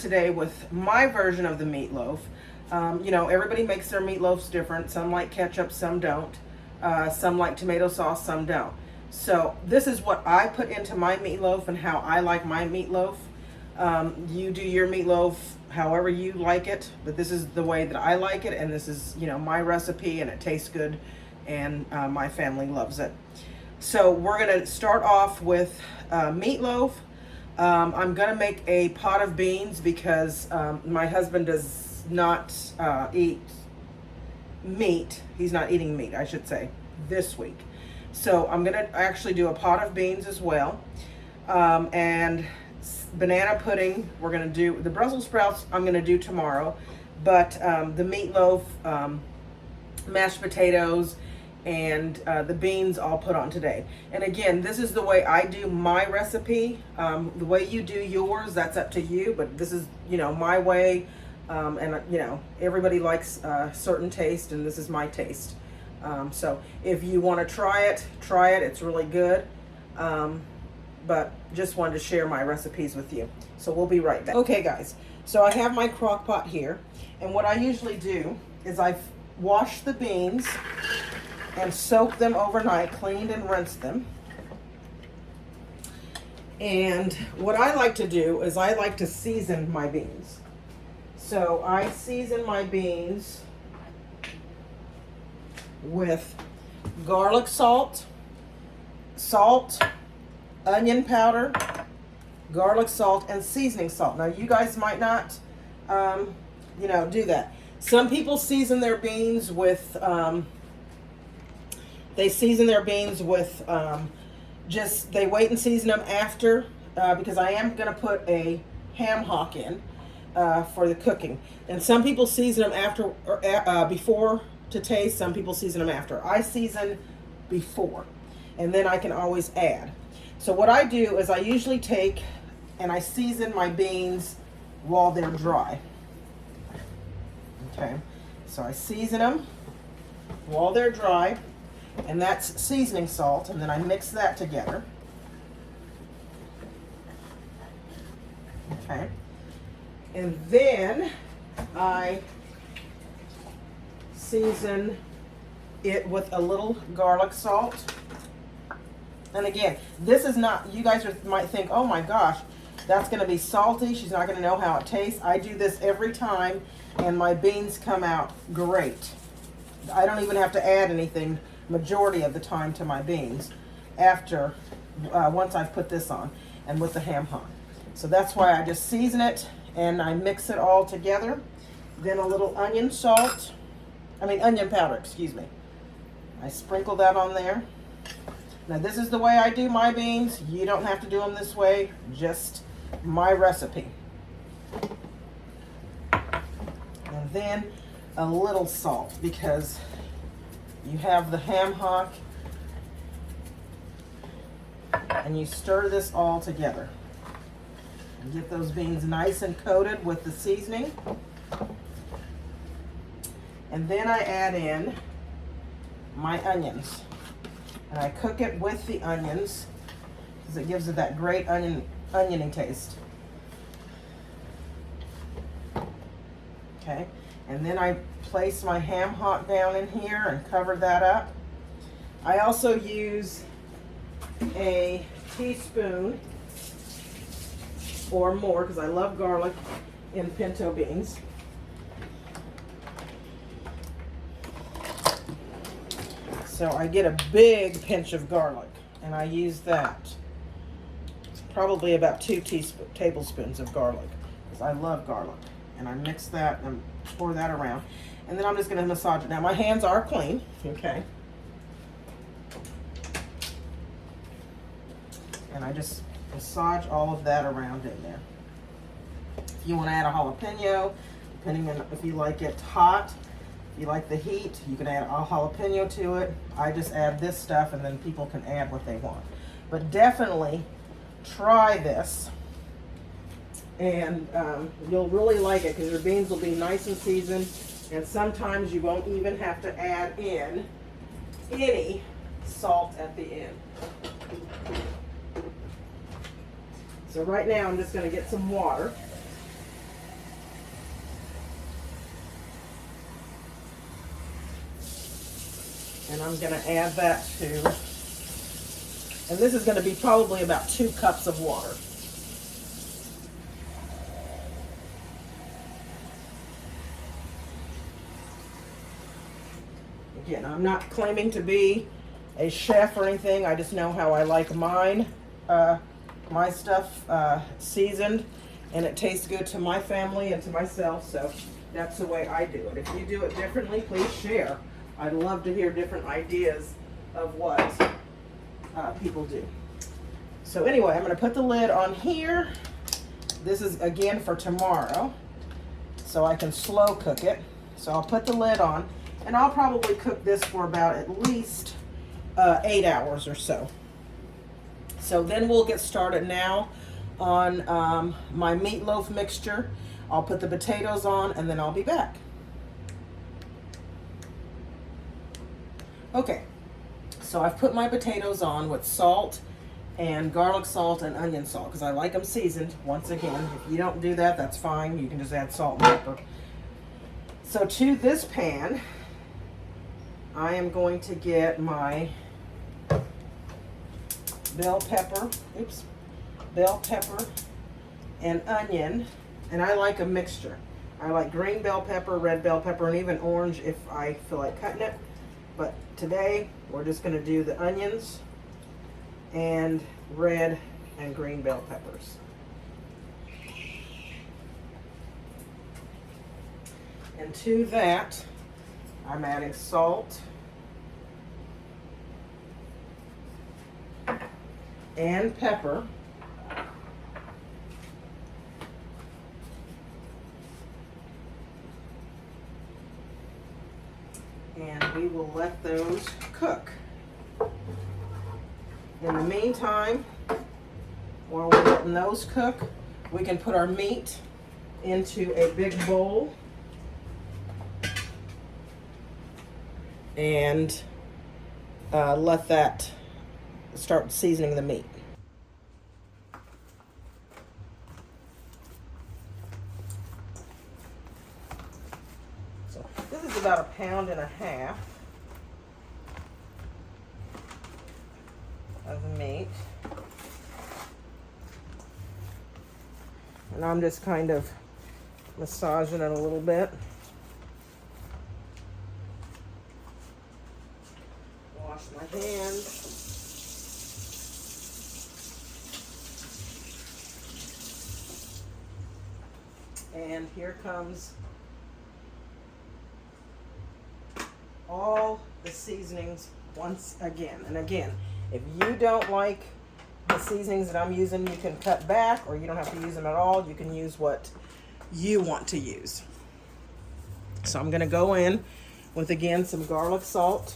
today with my version of the meatloaf. You know, everybody makes their meatloafs different. Some like ketchup, some don't. Some like tomato sauce, some don't. So this is what I put into my meatloaf and how I like my meatloaf. You do your meatloaf however you like it, but this is the way that I like it, and this is, you know, my recipe, and it tastes good, and my family loves it. So we're gonna start off with meatloaf. I'm gonna make a pot of beans because my husband does not eat meat. He's not eating meat, I should say, this week. So I'm gonna actually do a pot of beans as well. And banana pudding, we're gonna do. The Brussels sprouts I'm gonna do tomorrow, but the meatloaf, mashed potatoes, and the beans I'll put on today. And again, this is the way I do my recipe. The way you do yours, that's up to you, but this is, you know, my way. And you know, everybody likes a certain taste, and this is my taste. So if you want to try it, it's really good. But just wanted to share my recipes with you. So we'll be right back. Okay guys, so I have my crock pot here, and what I usually do is I wash the beans and soak them overnight, cleaned and rinsed them. And what I like to do is I like to season my beans. So I season my beans with garlic salt, onion powder, garlic salt, and seasoning salt. Now you guys might not, you know, do that. Some people season their beans with, just, they wait and season them after, because I am going to put a ham hock in for the cooking. And some people season them after, or before to taste. Some people season them after. I season before, and then I can always add. So what I do is I usually take and I season my beans while they're dry. Okay, so I season them while they're dry, and that's seasoning salt, and then I mix that together. Okay, and then I season it with a little garlic salt. And again, this is not, you guys might think, oh my gosh, that's going to be salty. She's not going to know how it tastes. I do this every time, and my beans come out great. I don't even have to add anything majority of the time to my beans after, once I've put this on and with the ham hock. So that's why I just season it and I mix it all together. Then a little onion powder, excuse me. I sprinkle that on there. Now this is the way I do my beans. You don't have to do them this way, just my recipe. And then a little salt, because you have the ham hock, and you stir this all together. And get those beans nice and coated with the seasoning. And then I add in my onions. And I cook it with the onions because it gives it that great oniony taste. Okay, and then I place my ham hock down in here and cover that up. I also use a teaspoon or more, because I love garlic in pinto beans. So I get a big pinch of garlic, and I use that. It's probably about 2 tablespoons of garlic, because I love garlic. And I mix that and pour that around. And then I'm just going to massage it. Now my hands are clean, okay? And I just massage all of that around in there. If you want to add a jalapeno, depending on if you like it hot, you like the heat, you can add a jalapeno to it. I just add this stuff, and then people can add what they want. But definitely try this, and you'll really like it, because your beans will be nice and seasoned, and sometimes you won't even have to add in any salt at the end. So right now I'm just going to get some water. And I'm going to add that to, and this is going to be probably about 2 cups of water. Again, I'm not claiming to be a chef or anything. I just know how I like mine, my stuff seasoned, and it tastes good to my family and to myself, so that's the way I do it. If you do it differently, please share. I'd love to hear different ideas of what people do. So anyway, I'm going to put the lid on here. This is again for tomorrow, so I can slow cook it. So I'll put the lid on, and I'll probably cook this for about at least 8 hours or so. So then we'll get started now on my meatloaf mixture. I'll put the potatoes on, and then I'll be back. Okay, so I've put my potatoes on with salt and garlic salt and onion salt because I like them seasoned. Once again, if you don't do that, that's fine. You can just add salt and pepper. So to this pan, I am going to get my bell pepper and onion, and I like a mixture. I like green bell pepper, red bell pepper, and even orange if I feel like cutting it. But today, we're just going to do the onions and red and green bell peppers. And to that, I'm adding salt and pepper. And we will let those cook. In the meantime, while we're letting those cook, we can put our meat into a big bowl and let that start seasoning the meat. So this is about 1.5 pounds of the meat. And I'm just kind of massaging it a little bit. Wash my hands. And here comes all the seasonings once again. And again, if you don't like the seasonings that I'm using, you can cut back, or you don't have to use them at all. You can use what you want to use. So I'm going to go in with, again, some garlic salt.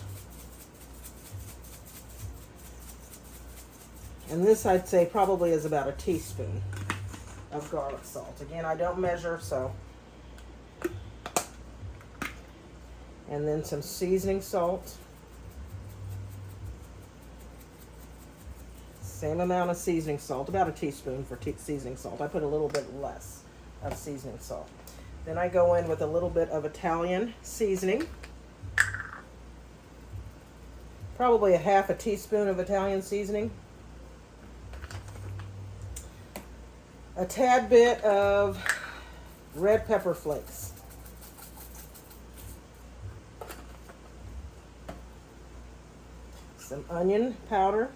And this, I'd say, probably is about a teaspoon of garlic salt. Again, I don't measure, so. And then some seasoning salt. Same amount of seasoning salt, about a teaspoon for seasoning salt. I put a little bit less of seasoning salt. Then I go in with a little bit of Italian seasoning. Probably a 1/2 teaspoon of Italian seasoning. A tad bit of red pepper flakes. Some onion powder.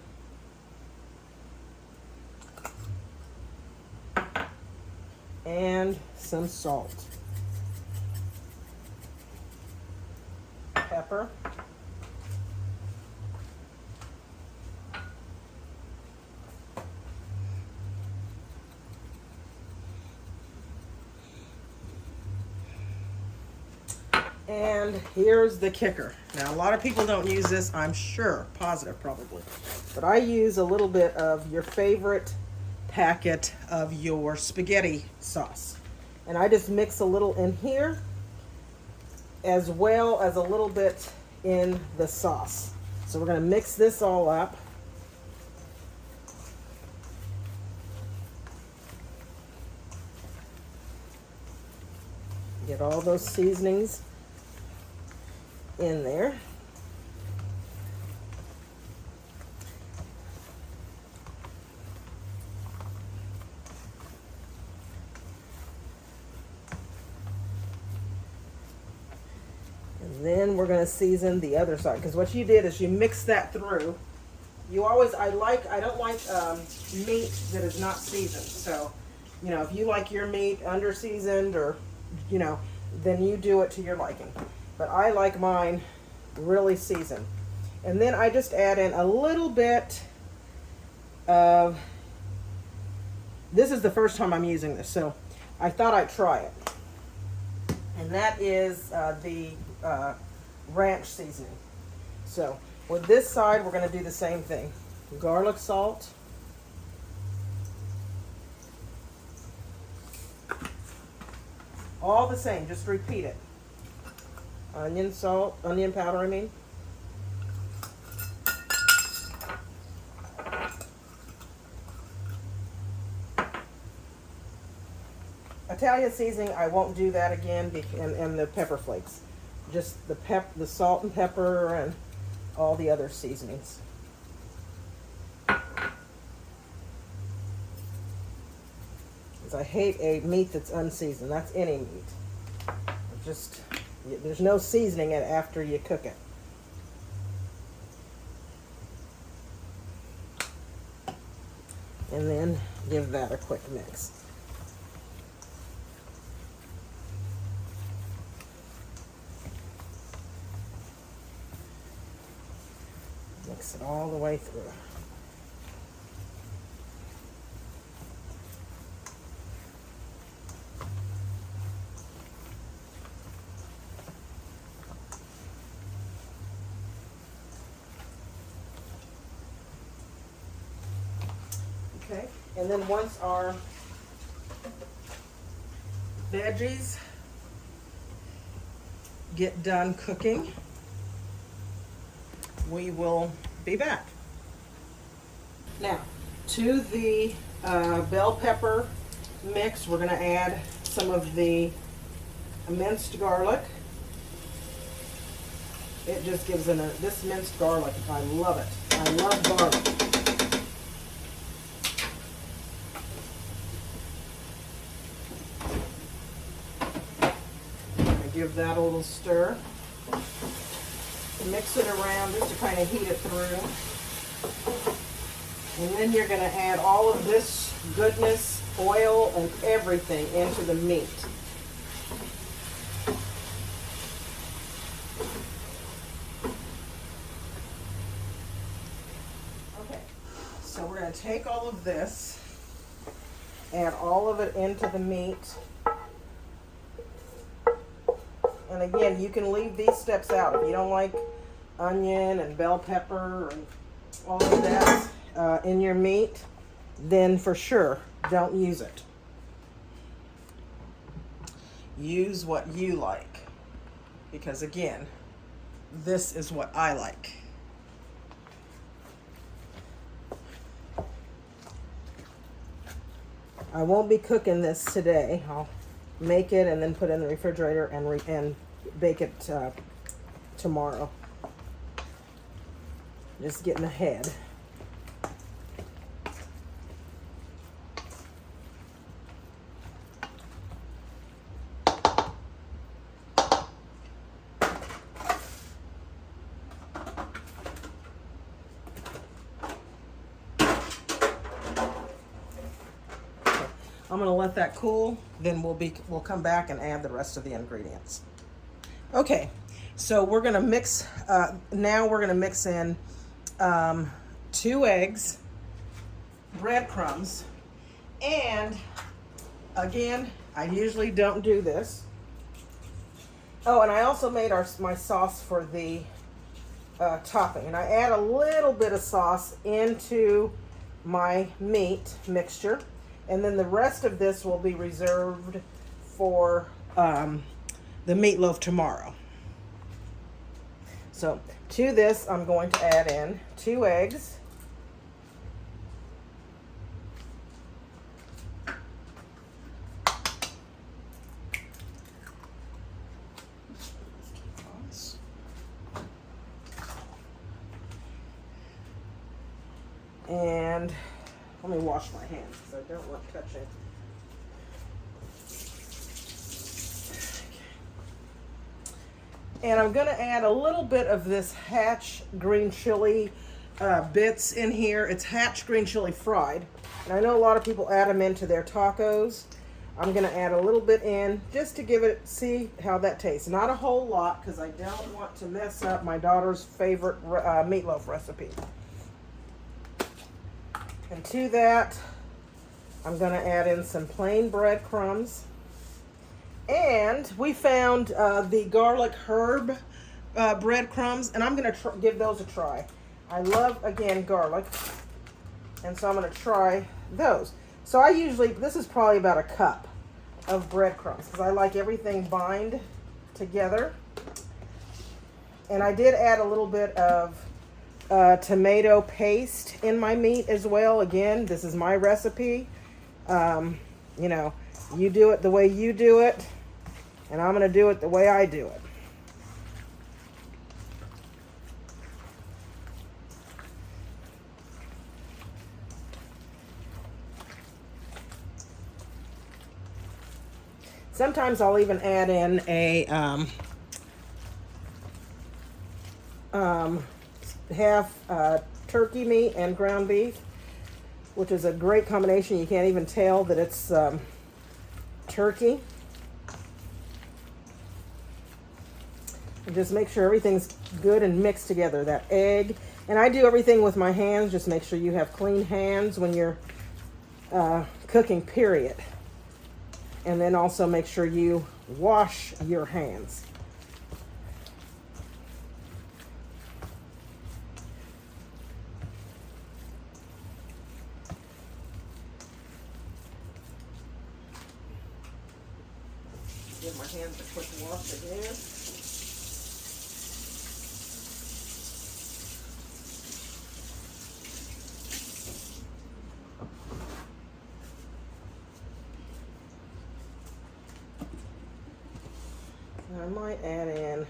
And some salt. Pepper. And here's the kicker. Now, a lot of people don't use this, I'm sure, positive probably. But I use a little bit of your favorite packet of your spaghetti sauce. And I just mix a little in here as well as a little bit in the sauce. So we're going to mix this all up. Get all those seasonings in there. Then we're going to season the other side, because what you did is you mix that through. You always, I don't like meat that is not seasoned. So, you know, if you like your meat under seasoned, or, you know, then you do it to your liking. But I like mine really seasoned. And then I just add in a little bit of, this is the first time I'm using this, so I thought I'd try it. And that is the ranch seasoning. So with this side, we're going to do the same thing. Garlic salt. All the same, just repeat it. Onion salt, onion powder, I mean. Italian seasoning, I won't do that again, and the pepper flakes. Just the salt and pepper and all the other seasonings. Because I hate a meat that's unseasoned. That's any meat. Just, there's no seasoning it after you cook it. And then give that a quick mix. Mix it all the way through. Okay, and then once our veggies get done cooking, we will be back. Now, to the bell pepper mix, we're going to add some of the minced garlic. It just gives this minced garlic, I love it. I love garlic. Give that a little stir. Mix it around just to kind of heat it through. And then you're going to add all of this goodness, oil and everything into the meat. Okay, so we're going to take all of this, add all of it into the meat. And again, you can leave these steps out. If you don't like onion and bell pepper and all of that in your meat, then for sure, don't use it. Use what you like. Because again, this is what I like. I won't be cooking this today. I'll make it and then put it in the refrigerator and bake it tomorrow. Just getting ahead. I'm going to let that cool, then we'll come back and add the rest of the ingredients. Okay, so we're going to mix, now we're going to mix in 2 eggs, breadcrumbs, and again, I usually don't do this. Oh, and I also made my sauce for the topping, and I add a little bit of sauce into my meat mixture. And then the rest of this will be reserved for the meatloaf tomorrow. So to this, I'm going to add in 2 eggs. And let me wash my hands because I don't want touching. And I'm gonna add a little bit of this Hatch green chili bits in here. It's Hatch green chili fried. And I know a lot of people add them into their tacos. I'm gonna add a little bit in just to give it, see how that tastes. Not a whole lot, because I don't want to mess up my daughter's favorite meatloaf recipe. And to that, I'm gonna add in some plain breadcrumbs. And we found the garlic herb breadcrumbs, and I'm gonna give those a try. I love, again, garlic, and so I'm gonna try those. So I usually, this is probably about a cup of breadcrumbs, because I like everything bind together. And I did add a little bit of tomato paste in my meat as well. Again, this is my recipe. You know, you do it the way you do it, and I'm gonna do it the way I do it. Sometimes I'll even add in a half turkey meat and ground beef, which is a great combination. You can't even tell that it's turkey. And just make sure everything's good and mixed together. That egg, and I do everything with my hands. Just make sure you have clean hands when you're cooking, period. And then also make sure you wash your hands. Give my hands a quick wash again. I might add in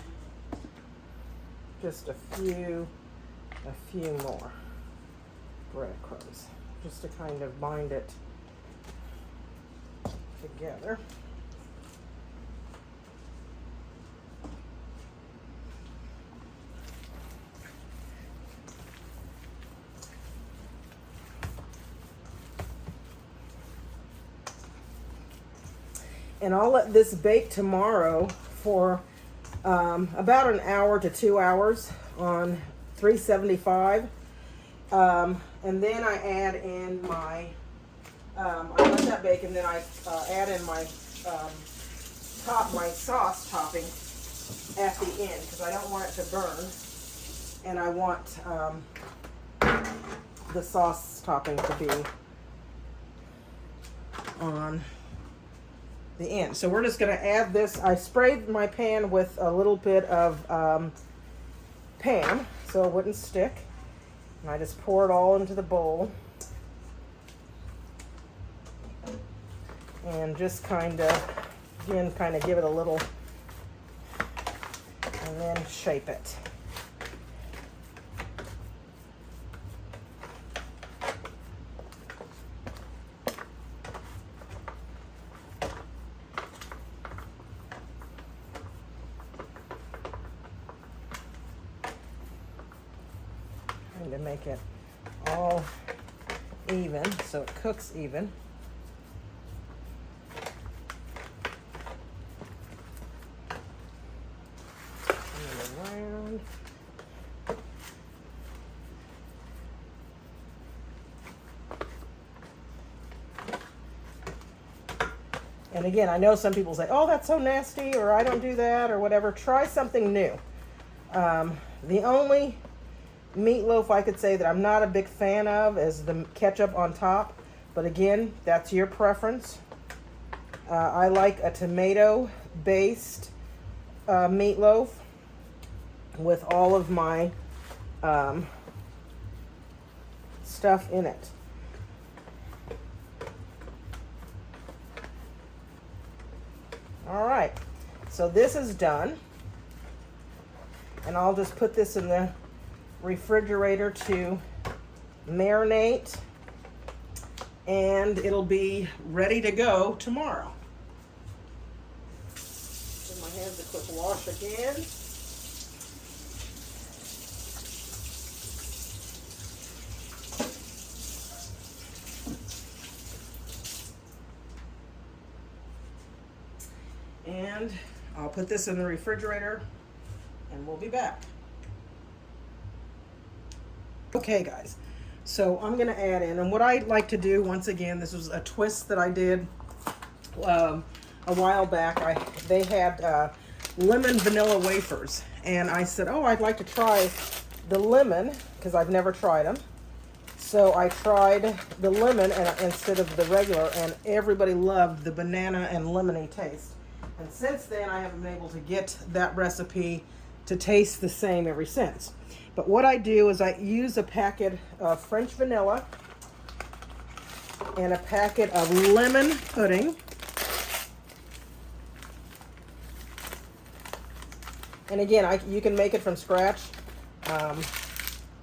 just a few more breadcrumbs, just to kind of bind it together. And I'll let this bake tomorrow for about an hour to 2 hours on 375. And then I add in my, I let that bake, and then I add in my my sauce topping at the end, because I don't want it to burn, and I want the sauce topping to be on the end. So we're just going to add this. I sprayed my pan with a little bit of Pam so it wouldn't stick, and I just pour it all into the bowl and just kind of, again, kind of give it a little, and then shape it. To make it all even so it cooks even. Around. And again, I know some people say, oh, that's so nasty, or I don't do that, or whatever. Try something new. The only meatloaf I could say that I'm not a big fan of is the ketchup on top, but again, that's your preference. I like a tomato based meatloaf with all of my stuff in it. All right, so this is done, and I'll just put this in the refrigerator to marinate, and it'll be ready to go tomorrow. Give my hands a quick wash again. I'll put this in the refrigerator and we'll be back. Okay guys, so I'm gonna add in, and what I like to do, once again, this was a twist that I did a while back. They had lemon vanilla wafers, and I said, oh, I'd like to try the lemon because I've never tried them. So I tried the lemon instead of the regular, and everybody loved the banana and lemony taste. And since then, I haven't been able to get that recipe to taste the same ever since. But what I do is I use a packet of French vanilla and a packet of lemon pudding. And again, you can make it from scratch.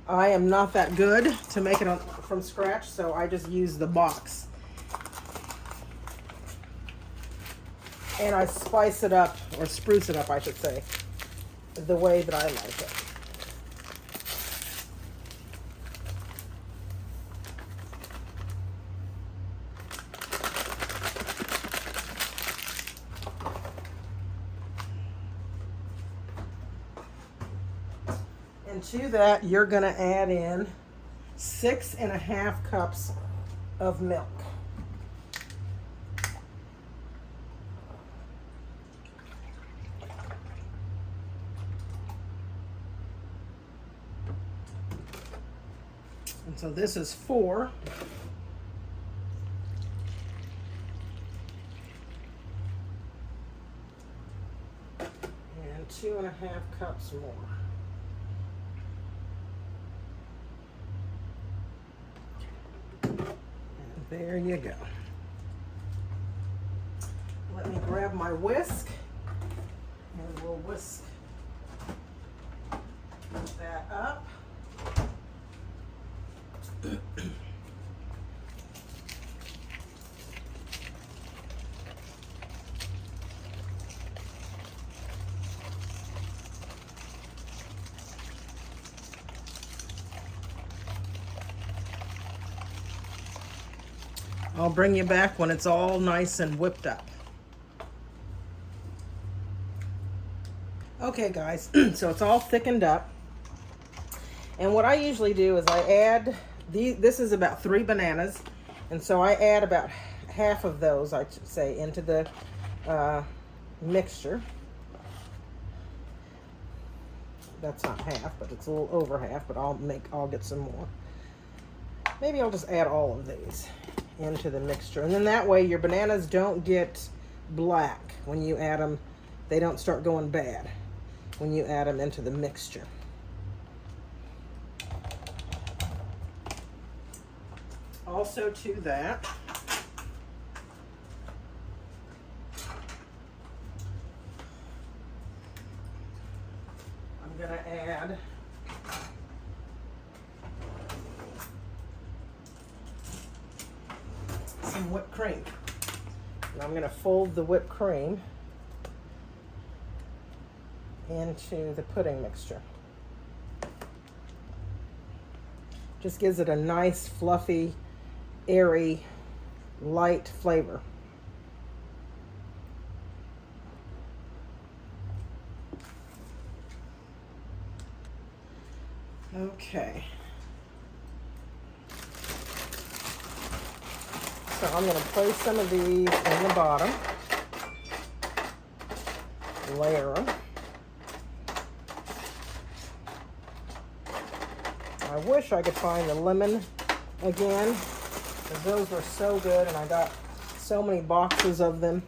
I am not that good to make it from scratch, so I just use the box. And I spice it up, or spruce it up, I should say, the way that I like it. And to that, you're going to add in 6.5 cups of milk. And so this is 4. And 2.5 cups more. There you go. Let me grab my whisk and we'll whisk that up. I'll bring you back when it's all nice and whipped up. Okay guys, so it's all thickened up. And what I usually do is I add, this is about 3 bananas. And so I add about half of those, I should say, into the mixture. That's not half, but it's a little over half, but I'll get some more. Maybe I'll just add all of these into the mixture, and then that way your bananas don't get black when you add them. They don't start going bad when you add them into the mixture. Also to that, I'm gonna add some whipped cream. And I'm going to fold the whipped cream into the pudding mixture. Just gives it a nice, fluffy, airy, light flavor. Okay. So I'm going to place some of these in the bottom, layer them. I wish I could find the lemon again, because those were so good, and I got so many boxes of them.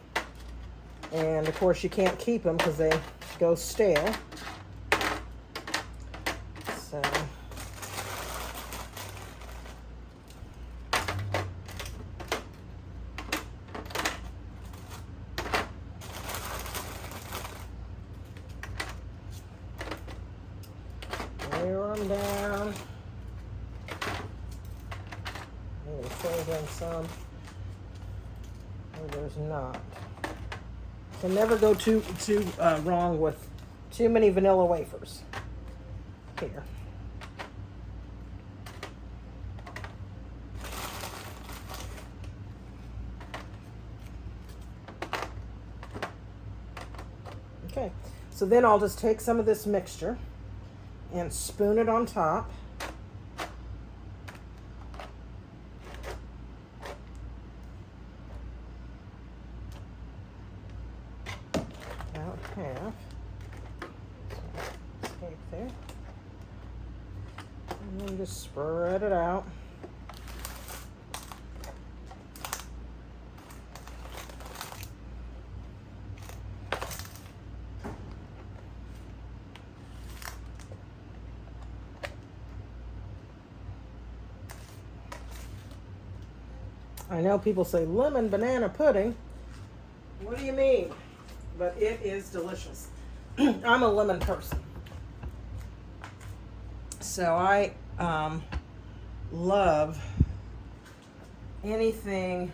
And of course you can't keep them because they go stale. So layer them down. Maybe fold in some. Oh, there's not. Can never go too wrong with too many vanilla wafers. Here. Okay, so then I'll just take some of this mixture and spoon it on top. About half. So take there. And then just spread it out. I know people say lemon banana pudding. What do you mean? But it is delicious. I'm a lemon person. So I love anything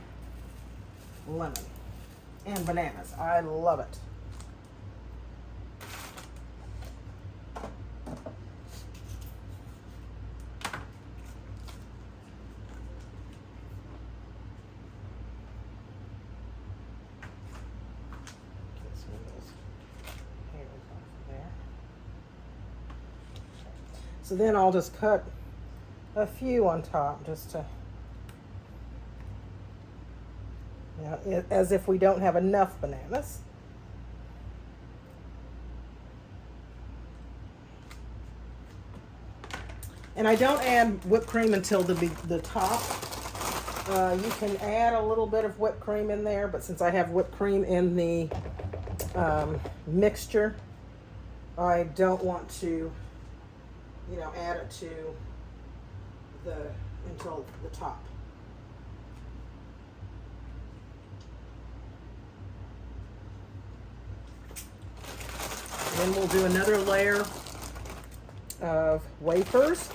lemon and bananas. I love it. So then I'll just cut a few on top just to, you know, as if we don't have enough bananas. And I don't add whipped cream until the top. You can add a little bit of whipped cream in there, but since I have whipped cream in the mixture, I don't want to, you know, add it to until the top. Then we'll do another layer of wafers.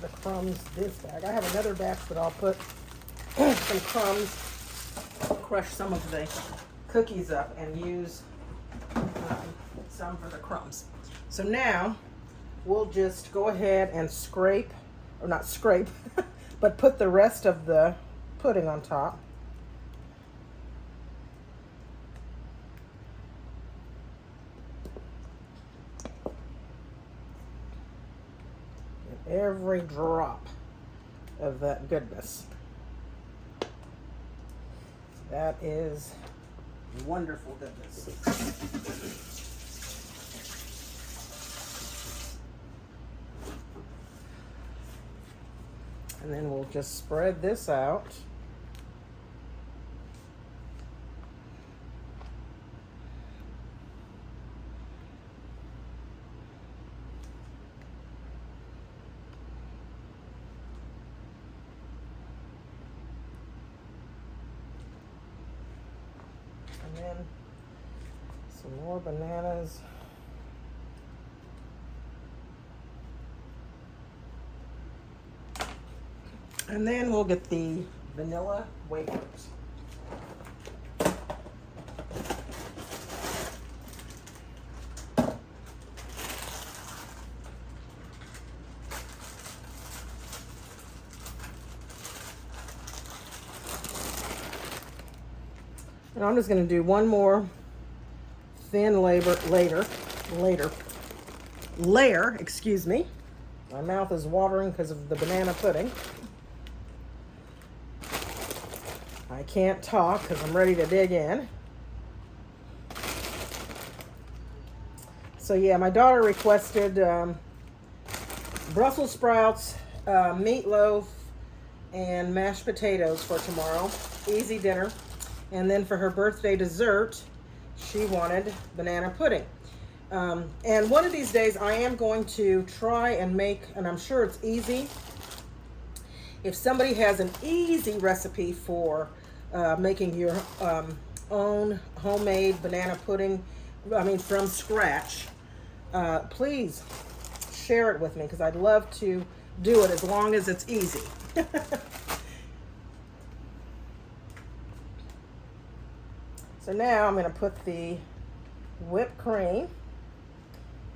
The crumbs this bag. I have another batch that I'll put some crumbs, crush some of the cookies up and use some for the crumbs. So now we'll just go ahead and scrape, or not scrape, but put the rest of the pudding on top. Every drop of that goodness. That is wonderful goodness. And then we'll just spread this out. And then some more bananas. And then we'll get the vanilla wafers. And I'm just going to do one more thin layer, excuse me. My mouth is watering because of the banana pudding. I can't talk because I'm ready to dig in. So yeah, my daughter requested Brussels sprouts, meatloaf, and mashed potatoes for tomorrow. Easy dinner. And then for her birthday dessert, she wanted banana pudding. And one of these days I am going to try and make, and I'm sure it's easy. If somebody has an easy recipe for making your own homemade banana pudding, from scratch, please share it with me because I'd love to do it as long as it's easy. So now I'm going to put the whipped cream,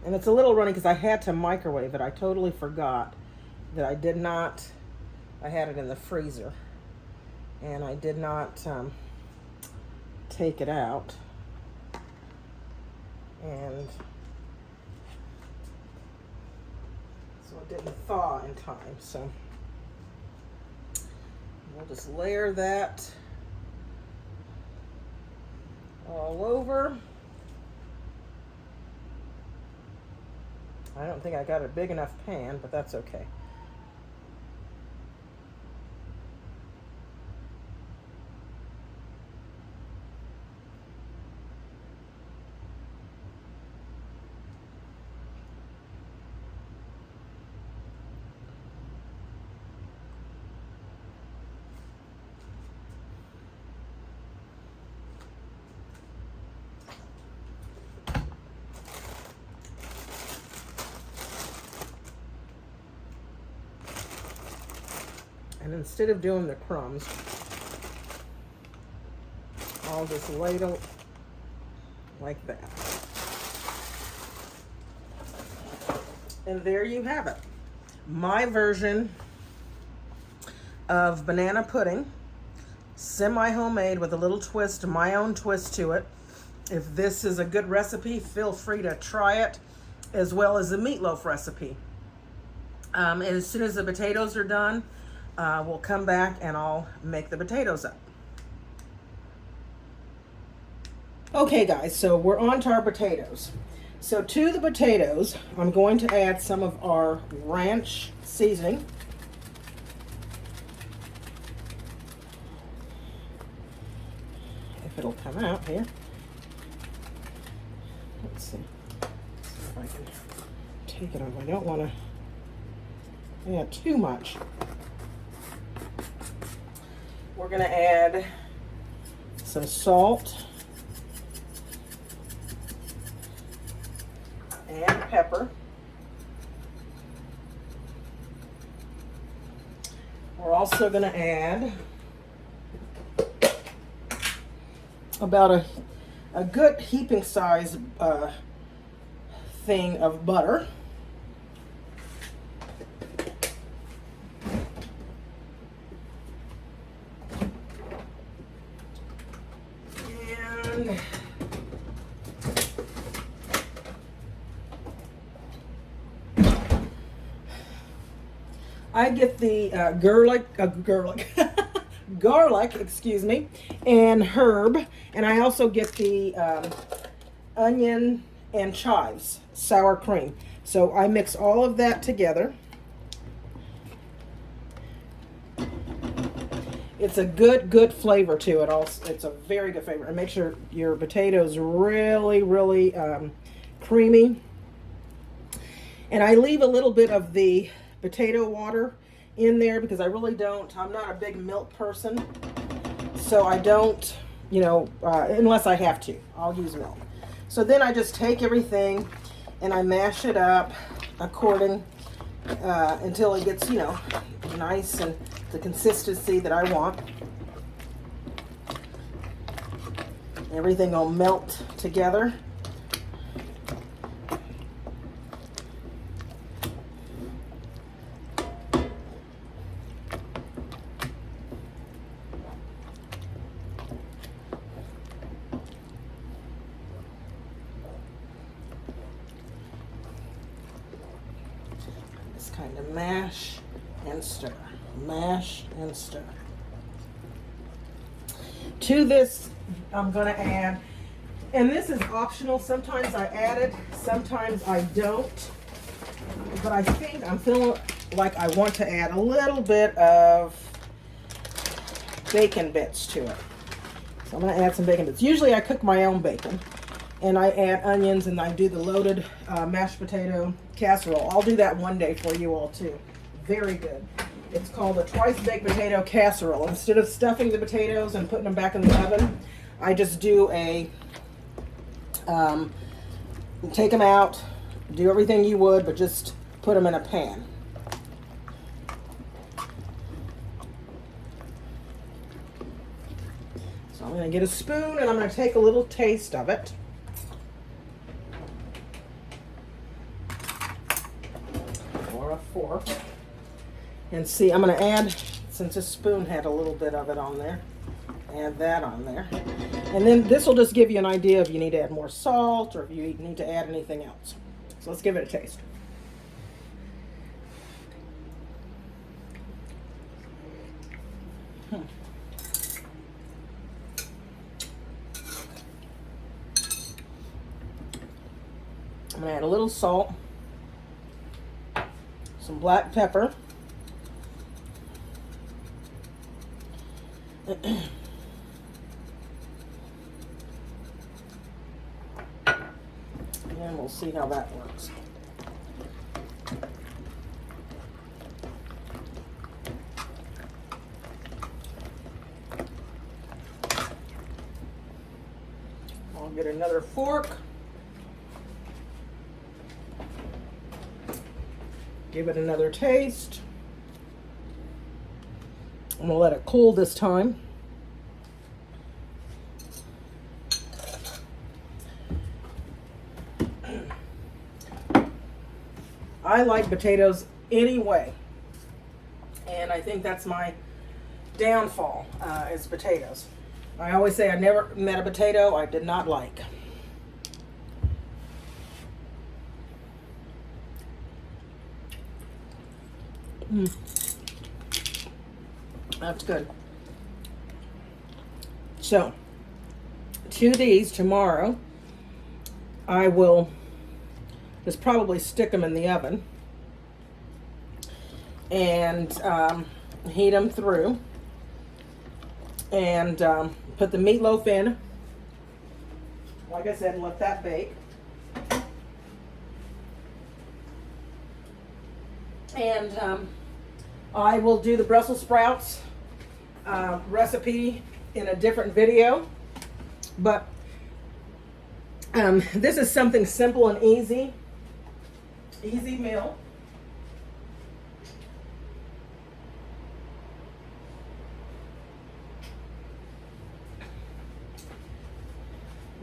and it's a little runny because I had to microwave it. I totally forgot that I did not. I had it in the freezer, and I did not take it out. And so it didn't thaw in time. So we'll just layer that all over. I don't think I got a big enough pan, but that's okay. And instead of doing the crumbs, I'll just ladle like that. And there you have it. My version of banana pudding, semi-homemade with a little twist, my own twist to it. If this is a good recipe, feel free to try it, as well as the meatloaf recipe. And as soon as the potatoes are done, we'll come back and I'll make the potatoes up. Okay guys, so we're on to our potatoes. So to the potatoes, I'm going to add some of our ranch seasoning. If it'll come out here. Let's see if I can take it off. I don't want to add too much. We're going to add some salt and pepper. We're also going to add about a good heaping size thing of butter. And I get the garlic, excuse me, and herb, and I also get the onion and chives, sour cream. So I mix all of that together. It's a good flavor to it. Also, it's a very good flavor. And make sure your potatoes really creamy. And I leave a little bit of the potato water in there because I really don't. I'm not a big milk person, so I don't. Unless I have to, I'll use milk. So then I just take everything and I mash it up until it gets nice and the consistency that I want. Everything will melt together. just kind of mash and stir, mash and stir. To this, I'm going to add, and this is optional. Sometimes I add it, sometimes I don't. But I think I'm feeling like I want to add a little bit of bacon bits to it. So I'm going to add some bacon bits. Usually I cook my own bacon, and I add onions, and I do the loaded mashed potato casserole. I'll do that one day for you all too. Very good. It's called a twice baked potato casserole. Instead of stuffing the potatoes and putting them back in the oven, I just do a, take them out, do everything you would, but just put them in a pan. So I'm going to get a spoon and I'm going to take a little taste of it. Or a fork. And see, I'm going to add, since this spoon had a little bit of it on there, add that on there. And then this will just give you an idea if you need to add more salt or if you need to add anything else. So let's give it a taste. I'm going to add a little salt, some black pepper, and we'll see how that works. I'll get another fork. Give it another taste. I'm gonna let it cool this time. I like potatoes anyway, and I think that's my downfall, is potatoes. I always say I never met a potato I did not like. That's good. So, to these tomorrow, I will just probably stick them in the oven and heat them through, and put the meatloaf in. Like I said, let that bake. And I will do the Brussels sprouts recipe in a different video, but this is something simple and easy meal.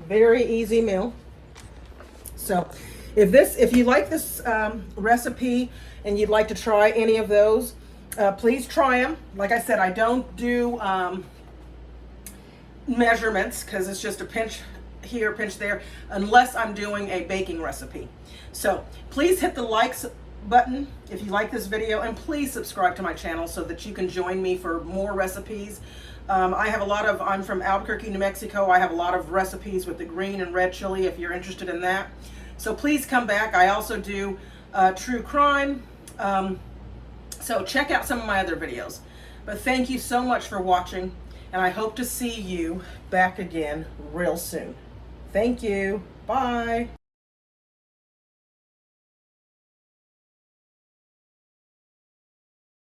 Very easy meal. So if you like this recipe and you'd like to try any of those, please try them. Like I said, I don't do measurements because it's just a pinch here, pinch there, unless I'm doing a baking recipe. So please hit the likes button if you like this video, and please subscribe to my channel so that you can join me for more recipes. I'm from Albuquerque, New Mexico. I have a lot of recipes with the green and red chili if you're interested in that. So please come back. I also do true crime. So check out some of my other videos. But thank you so much for watching, and I hope to see you back again real soon. Thank you. Bye.